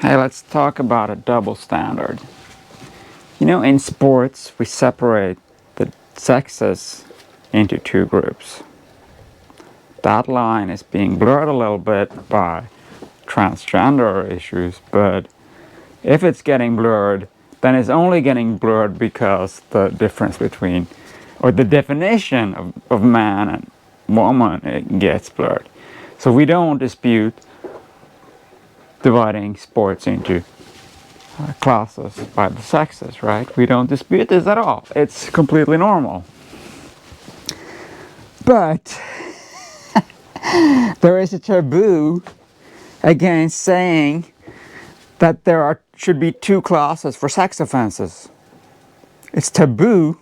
Hey, let's talk about a double standard. You know, in sports, we separate the sexes into two groups. That line is being blurred a little bit by transgender issues, but if it's getting blurred, then it's only getting blurred because the difference between, or the definition of man and woman, it gets blurred. So we don't dispute dividing sports into classes by the sexes, right? We don't dispute this at all. It's completely normal. But there is a taboo against saying that there should be two classes for sex offenses. It's taboo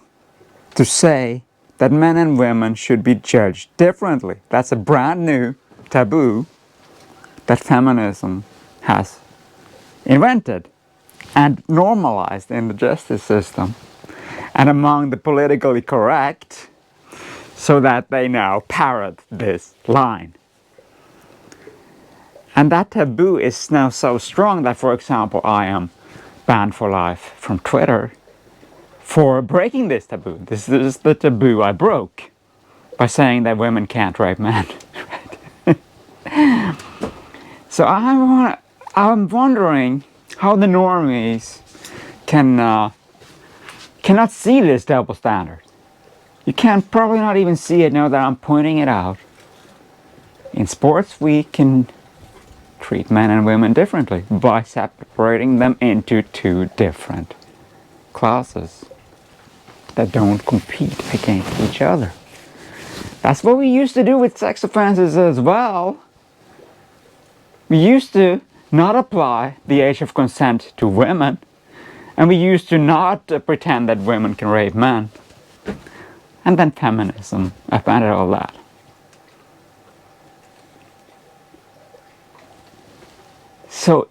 to say that men and women should be judged differently. That's a brand new taboo that feminism has invented and normalized in the justice system and among the politically correct, so that they now parrot this line. And that taboo is now so strong that, for example, I am banned for life from Twitter for breaking this taboo. This is the taboo I broke by saying that women can't rape men. So I'm wondering how the normies cannot see this double standard. You can probably not even see it now that I'm pointing it out. In sports, we can treat men and women differently by separating them into two different classes that don't compete against each other. That's what we used to do with sex offenses as well. We used to not apply the age of consent to women, and we used to not pretend that women can rape men. And then feminism abandoned all that. So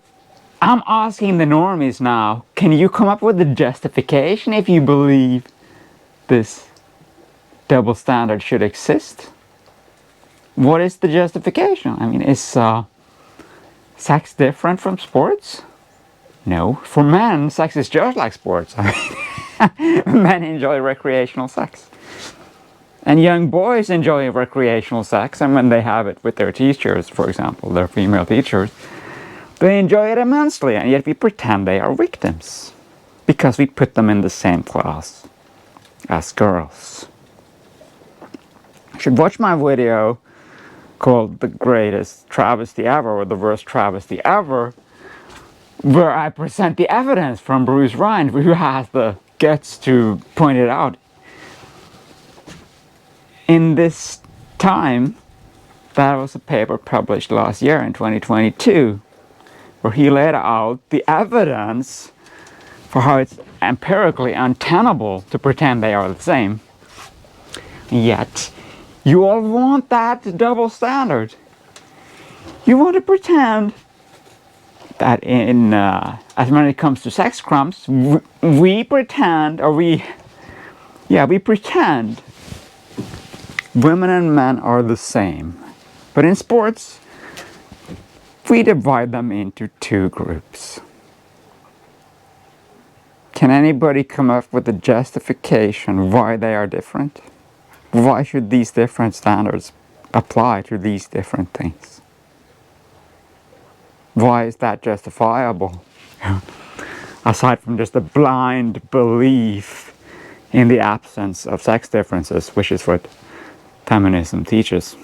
I'm asking the normies now, can you come up with a justification if you believe this double standard should exist? What is the justification? I mean, is sex different from sports? No. For men, sex is just like sports. I mean, men enjoy recreational sex. And young boys enjoy recreational sex, and when they have it with their teachers, for example, their female teachers, they enjoy it immensely, and yet we pretend they are victims because we put them in the same class as girls. You should watch my video called The Greatest Travesty Ever, or The Worst Travesty Ever, where I present the evidence from Bruce Ryan, who has the guts to point it out. In this time, that was a paper published last year in 2022, where he laid out the evidence for how it's empirically untenable to pretend they are the same. Yet, you all want that double standard. You want to pretend that as when it comes to sex crimes, we pretend women and men are the same. But in sports, we divide them into two groups. Can anybody come up with a justification why they are different? Why should these different standards apply to these different things? Why is that justifiable? Aside from just a blind belief in the absence of sex differences, which is what feminism teaches.